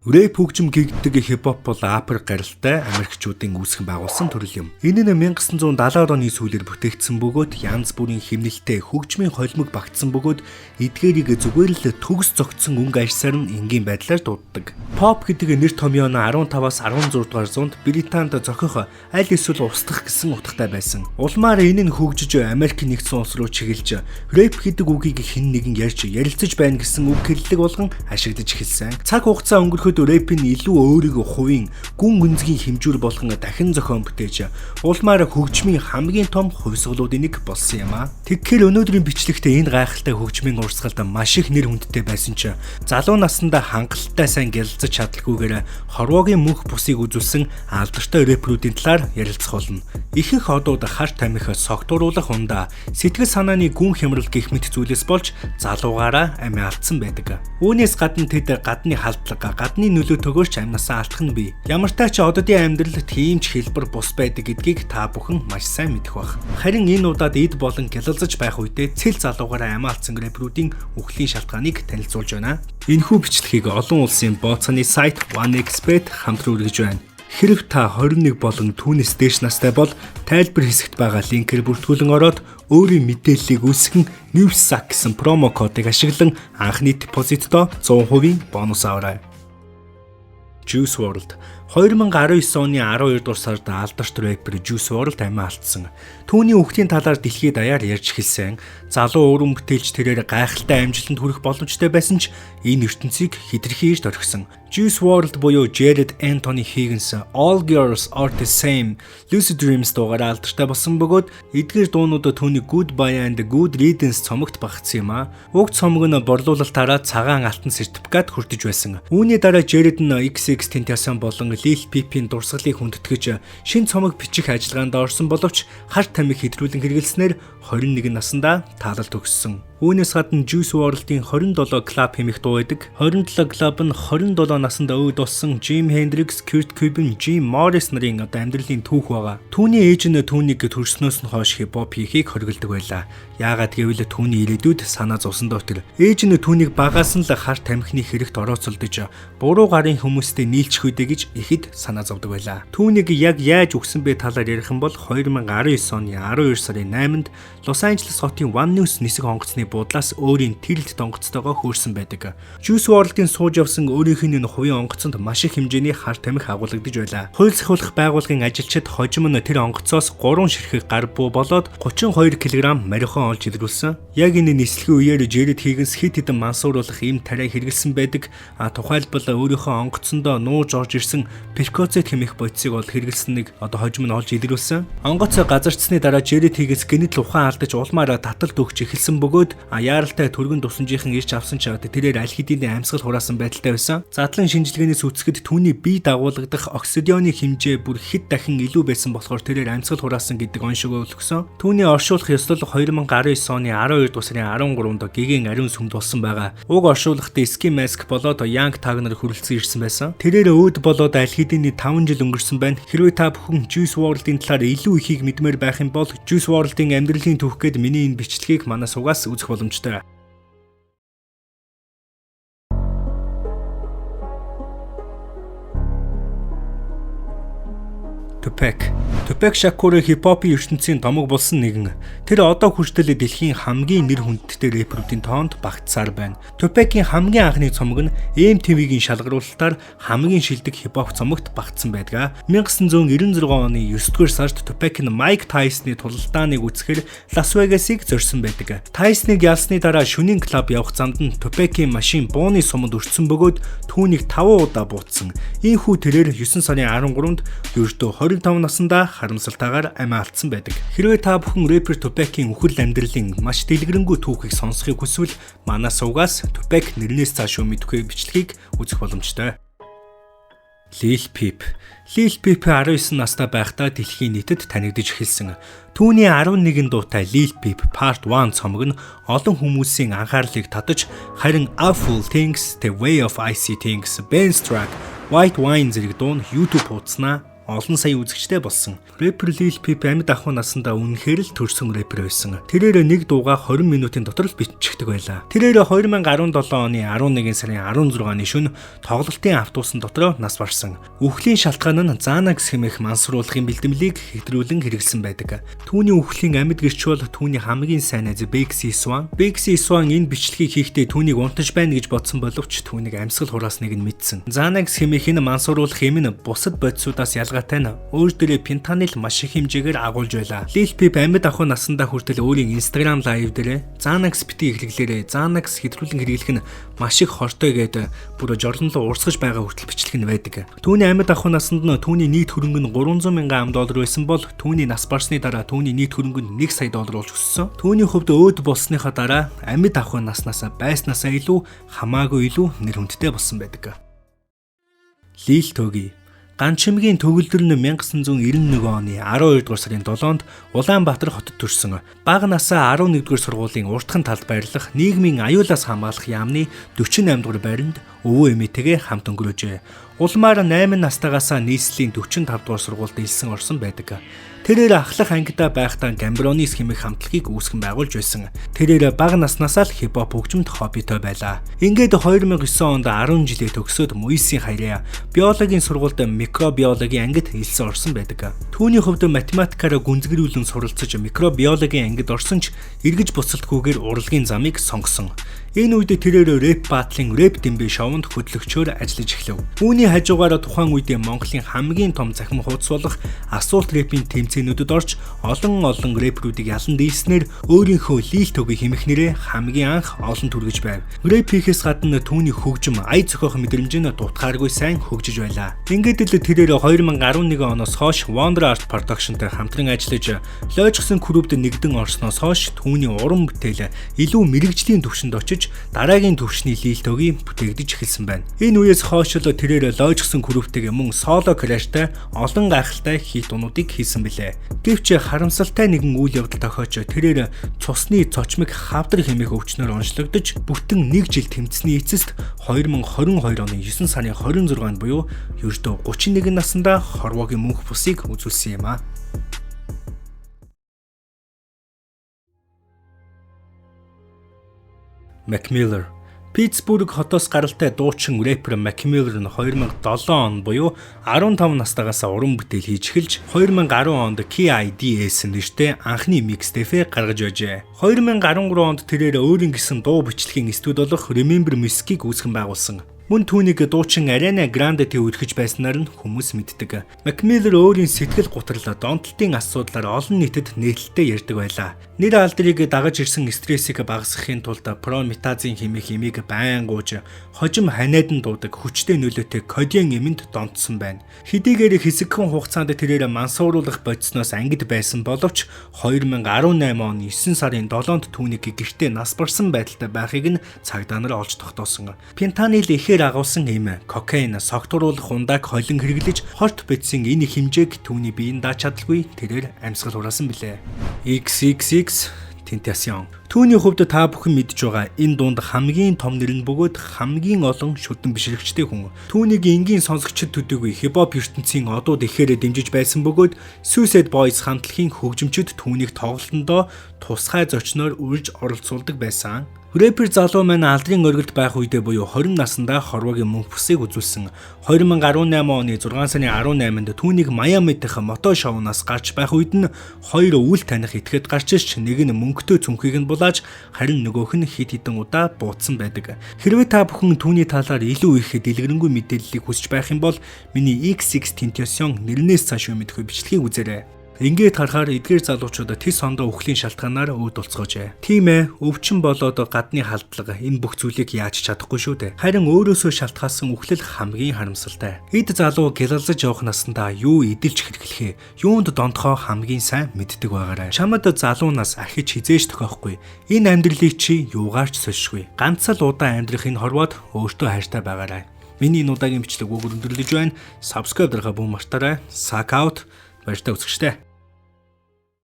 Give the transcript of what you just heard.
Рэп хөгжим гэгддэг хип-хоп бол Африк гаралтай Америкчуудын үүсгэн байгуулсан төрөл юм. Энэ нь 1970-аад оны сүүлээр бүтээгдсэн бөгөөд янз бүрийн хэмнэлтэй хөгжмийн холимог багтсан бөгөөд эдгээрийг зүгээр л төгс зогтсон өнгө ажсаар нь энгийн байдлаар дууддаг. Pop гэдэг нэр томьёо нь 15-аас 16 дугаар зуунд Британд зохих аль эсвэл устгах гэсэн утгатай байсан. Улмаар энэ нь хөгжиж Америк нэгдсэн улс руу чиглэж рэп гэдэг үгийг хэн нэгэн ярьж ярилцаж байна гэсэн үг гэрлэлэг болгон ашиглаж эхэлсэн. Цаг хугацаа өнгөрөхөд рэпийн илүү өөрийгөө хувийн гүн гүнзгий хэмжүүр болгон дахин зохион бүтээж улмаар хөгжмийн хамгийн том хувьсгалуудын нэг болсон юм а. Тэгэхээр өнөөдрийн бичлэгтээ энэ гайхалтай хөгжмийн урсгалд маш их нэр хүндтэй байсан ч залуу наснда хангалттай сайн гялалзаж чадлаггүйгээр хорвоогийн мөнх бусыг үзүүлсэн алдартай рэперүүдийн талаар ярилцах болно. Ихэнх одууд харт тамхи согтууруулах ундаа сэтгэл санааны гүн хямрал гэх мэт зүйлээс болж залуугаараа амиа алдсан байдаг. Үүнээс гадна тэд гадны халдлага, гадны нөлөө төгөөрч амнасаа алдах нь бий. Ямартай ч оддын амьдрал тийм ч хэлбэр бус байдаг гэдгийг та бүхэн маш сайн мэдэх бах. Харин энэ удаад эд болон гялалзаж байх үедээ цэл залуугаараа амиа алдсан рэперүүдийн үхлийн шалтгааныг танилцуулж байна. Энэхүү бичлэгийг олон улсын бооцооны сайт OneXBet хамтран үргэлж байна. Хэрв та 21 болон түүнээс дээш настай бол тайлбар хэсэгт байгаа линкээр бүртгүүлэн ороод өөрийн мэдээллийг үүсгэн NEWSAC гэсэн промо кодыг ашиглан анхны депозитдоо 100% бонус аваарай. Juice WRLD 2019 оны 12 дугаар сард алдарт рэпер Juice WRLD амиа алдсан. Түүний үхлийн талаар дэлхийд даяар ярьж эхэлсэн. Залуу уран бүтээлч тэрээр гайхалтай амжилтанд хүрэх боломжтой байсан ч энэ ертөнцийг хэтэрхий ирж орхисон. Juice WRLD буюу Jared Anthony Higgins All Girls Are the Same Lucid Dreams дугаар алдартай болсон бөгөөд эдгээр дуунууд түүний Goodbye and Good Riddance цомогт багтсан юм а. Уг цомог нь борлуулалтаараа цагаан алтан сертификат хүртэж байсан. Үүний дараа Jared нь XX-Tentacion болон Lil Peep-ийн дурсгалыг хүндэтгэж шин цомог бичих ажиллагаанд орсон боловч харт тамхи хэтрүүлэн хэрэгэлснээр 21 наснда таалалт өгсөн. Үүнээс гадна Juice WRLD-ийн 27 клуб хэмээх дуу байдаг. 27 клуб нь 27 наснд өвд болсон Jimi Hendrix, Kurt Cobain, Jim Morrison нарын амьдралын түүх байгаа. Түүний ээж нь түүнийг төрснөөс нь хойш хип-хоп хийхийг хориглодог байлаа. Яагаад гэвэл түүний ирээдүйд санаа зовсон доктор. Ээж нь түүнийг багаас нь л харт тамхины хэрэгт орооцолдож буруу гарын хүмүүстэй нийлчих үдэ гэж ихэд санаа зовдөг байлаа. Түүнийг яг яаж өгсөн бэ талаар ярих юм бол 2019 оны 12 сарын 8-нд Лос Анжелес хотын One News нисэх онгоцны буудлаас өөрийн тэрэлт донгоцтойгоо хөөрсөн байдаг. Juice WRLD-ийн сууж явсан өөрийнх нь хувийн онгоцонд маш их хэмжээний харт тамхи агуулгадж байлаа. Хууль сахиулах байгууллагын ажилчид хожим нь тэр онгоцоос 3 ширхэг гар буу болоод 32 кг марихон олж илрүүлсэн. Яг энэ нислэгийн үеэр Jared Higgins хэд хэдэн мансууруулах им тариа хэрэгэлсэн байдаг. Тухайлбал өөрийнхөө онгоцондоо нууж орж ирсэн Percocet хэмээх бодисыг ол хэрэгэлсэнийг хожим нь олж илрүүлсэн. Онгоцоо газарчсны дараа Jared Higgins гэнэт ухаан алдаж улмаараа таталт өгч эхэлсэн бөгөөд яаралтай түргэн тусламжийнхан ирж авсан ч тэрээр аль хэдийн амьсгал хураасан байдалтай байсан. Задлан шинжилгээнээс үзэхэд түүний бие дагуулгадах оксидионы хэмжээ бүр хэд дахин илүү байсан болохоор тэрээр амьсгал хураасан гэдэг оншгоо өгсөн. Түүний оршуулах ёслол 2019 оны 12 дугаар сарын 13-нд гэгээн ариун сүмд болсон байгаа. Уг оршуулгад Ski Mask болоод Young Thug нар хүрэлцэн ирсэн байсан. Тэрээр өөд болоод аль хэдийн 5 жил өнгөрсөн байна. Хэрвээ та бүхэн Juice WRLD-ийн талаар илүү ихийг мэдмээр байх юм бол Juice WRLD-ийн амьдралын түүх гээд миний энэ бичлэгийг манай сугаас үзэх боломжтой. Tupac Shakur хип-хопын ертөнцийн томог болсон нэгэн. Тэр одоо хүртэл дэлхийн хамгийн нэр хүндтэй рэперүүдийн тоонд багтсаар байна. Tupac-ийн хамгийн анхны цомог нь MTV-гийн шалгаруулалтаар хамгийн шилдэг хип-хоп цомогт багтсан байдаг. 1996 оны 9-р сард Tupac нь Mike Tyson-ы тулалдааныг үзэхээр Las Vegas-ыг зорьсон байдаг. Tyson-ыг ялсны дараа шөнийн клуб явах замд нь Tupac-ийн машин бууны суманд өртсөн бөгөөд түүнийг 5 удаа буутсан. Ийхүү тэрээр 9 сарын 13-нд ердөө 25 наснда харамсалтайгаар амиа алдсан байдаг. Хэрвээ та бүхэн рэпер Tupac-ийн үхэл амьдралын маш дэлгэрэнгүй түүхийг сонсохыг хүсвэл манай сувгаас Tupac нэрнээс цааш мэдхгүй бичлэгийг үзэх боломжтой. Lil Peep 19 настай байхдаа дэлхийн нийтэд танигдж эхэлсэн. Түүний 11 дуутай Lil Peep Part 1 цомог нь олон хүмүүсийн анхаарлыг татаж харин A Fool Things, The Way of I See Things, Ben's Track, White Wine зэрэг дуу нь YouTube хуудаснаа олон сая үзэгчтэй болсон. Рэпер Lil Peep амьд ахуй насндаа үнэхээр л төрсөн рэпер байсан. Тэрээр нэг дууга 20 минутын дотор л биччихдэг байлаа. Тэрээр 2017 оны 11 сарын 16-ны шөнө тоглолтын автобусын дотор нас барсан. Үхлийн шалтгаан нь Xanax хэмээх мансруулахын бэлтгэлийг хэвтрүүлэн хэрэглэсэн байдаг. Түүний үхлийн амьд гэрч бол түүний хамгийн сайн найз Bexy Swan. Bexy Swan энэ бичлэгийг хийхдээ түүнийг унтаж байна гэж бодсон боловч түүнийг амьсгал хураасныг нь мэдсэн. Xanax хэмээх энэ мансруулах хэм нь бусад бодисуудаас ялгаатай нь өөр дээрээ фентанил маш их хэмжээгээр агуулж байлаа. Lil Peep амьд ахуй насндаа хүртэл өөрийн Instagram live дээр Xanax бити хэрэглээрээ Xanax хэвтрүүлэн хэрэглэх нь маш их хортой гэдэг бүр жорлонлоо урсгаж байгаа хүртэл бичлэг нь байдаг. Түүний амьд ахуй наснд нь түүний нийт хөрөнгө нь $300,000 байсан бол түүний нас барсны дараа түүний нийт хөрөнгө нь $1 сая болж өссөн. Түүний хувьд өөд болсныхаа дараа амьд ахуй наснаас байснасаа илүү хамаагүй илүү нэр хүндтэй болсон байдаг. Lil Toggy Ганчимгийн төгөлдөр нь 1991 оны 12 дугаар сарын 7-нд Улаанбаатар хотод төрсөн. Бага насаа 11 дугаар сургуулийн уртхан талд байрлах нийгмийн аюулаас хамгаалах яамны 48 дугаар байранд өвөө эмээтэйгээ хамт өнгөрөөжээ. Улмаар 8 настайгаас нийслэлийн 45 дугаар сургуульд илсэн орсон байдаг. Тэрээр ахлах ангидаа байхдаа Gambronis хэмээх хамтлагийг үүсгэн байгуулж байсан. Тэрээр бага наснаас л хипхоп хөгжимд хоббитой байлаа. Ингээд 2009 онд 10 жилээ төгсөөд Муисийн хаяа биологийн сургуульд микробиологийн ангид илсэн орсон байдаг. Түүний хувьд математикаараа гүнзгийрүүлэн суралцаж микробиологийн ангид орсон ч эргэж буцалтгүйгээр урлагийн замыг сонгосон. Энэ үед тэрээр рэп батлын рэп дэмбэ шоунд хөтлөгчөөр ажиллаж эхлэв. Үүний хажуугаараа тухайн үед Монголын хамгийн том захим хуудас болох асуулт рэпийн тэмцээнүүдэд орж олон рэперүүдийг ялан дийлснээр өөрийнхөө Lil Toggy хэмэх нэрээ хамгийн анх олон түргэж байв. Рэп хийхээс гадна түүний хөгжим ая зохиох мэдрэмж нь дутхааргүй сайн хөгжиж байлаа. Ингээд л тэрээр 2011 оноос хойш Wonder Art Production-тэй хамтран ажиллаж лойжгсон группд нэгдэн орсноос хойш түүний уран бүтээл илүү мэрэгжлийн түвшинд очиж дараагийн төвшний Lil Toggy бүтээгдэж эхэлсэн байна. Энэ үеэс хойш л тэрээр лойжгсон групптэйгээ мөн соло карьертай олон гайхалтай хит дунуудыг хийсэн билээ. Гэвч харамсалтай нэгэн үйл явдал тохиож тэрээр цусны цочмог хавдар хэмээх өвчнөөр онцлогдож бүтэн 1 жил тэмцсэний эцэст 2022 оны 9 сарын 26-нд буюу ердөө 31 наснда хорвоогийн мөнх бусыг үзүүлсэн юм а. Mac Miller Питтсбург хотоос гаралтай дуучин рэпер Mac Miller нь 2007 он буюу 15 настайгаас уран бүтээл хийж эхэлж 2010 онд KIDS нэртэй анхны микстейпээ гаргаж байжээ. 2013 онд тэрээр өөрийн гэсэн дуу бичлэгийн студ болох Remember Music-ийг үүсгэн байгуулсан. Мөн түүнийг дуучин Ariana Grande-тэй үргэж байснаар нь хүмүүс мэддэг. Mac Miller өөрийн сэтгэл гутрал донтолтын асуудлаар олон нийтэд нээлттэй ярьдаг байлаа. Нэр алдрыг дагаж ирсэн стрессийг багасгахын тулд прометазин хэмээх эмийг байн гууж, хожим ханиадан дуудаг хүчтэй нөлөөтэй кодиан эмэнд донтсон байна. Хэдийгээр хэсэгхэн хугацаанд тэрээр мансууруулах бодисноос ангид байсан боловч 2018 оны 9 сарын 7-нд түүнийг гэртээ нас барсан байдалтай байхыг нь цагдаа нар олж тогтоосон. Фентанил агуулсан эм, кокаин, согтууруулах ундааг холин хэрэглэж хорт бодисын энэ хэмжээг түүний биеийн дааж чадалгүй тэрээр амьсгал хураасан билээ. XXX Tentacion. Түүний хувьд та бүхэн мэдж байгаа энэ дунд хамгийн том нэр нь бөгөөд хамгийн олон шүтэн бишрэгчтэй хүн. Түүнийг энгийн сонсогчд төдийгүй хипхоп ертөнцийн одууд ихээр дэмжиж байсан бөгөөд Suicide Boys хамтлагийн хөгжимчид түүнийг тоглолтондоо тусгай зочноор үрж оролцуулдаг байсан. Рэпер залуу маань алдрын оргилд байх үедээ буюу 20 наснда хорвоогийн мөнх бусыг үзүүлсэн. 2018 оны 6 сарын 18-нд түүнийг Майами дахь мото шоунаас гарч байх үед нь хоёр үл таних этгээд гарч ирч нэг нь мөнгөтэй цүнхийг нь булааж харин нөгөөх нь хит хитэн удаа буудсан байдаг. Хэрвээ та бүхэн түүний талаар илүү их дэлгэрэнгүй мэдээллийг хүсэж байх юм бол миний XX Tentacion нэрнээс цааш мэдэх бичлэгийг үзээрэй. Ингээд харахаар эдгээр залуучууд тис хондоо үхлийн шалтгаанаар өвд болцоожээ. Тийм ээ, өвчин болоод гадны халдлага энэ бүх зүйлийг яаж чадахгүй шүү дээ. Харин өөрөөсөө шалтгаалсан үхлэл хамгийн харамсалтай. Эд залуу гялалзаж явах наснда юу эдэлж хэрэглэхээ, юунд донтохоо хамгийн сайн мэддэг байгаарай. Чамд залуунаас ахиж хизээж тохиохгүй. Энэ амьдралыг чи юугаарч сольшгүй. Ганц л удаан амьдрах энэ хорвоод өөртөө хайртай байгаарай. Миний энэ удаагийн бичлэг өгөр өндөрлөж байна. Subscribe дарахаа бүү мартаарай. Suck out. Баяртай үзэгчтэй.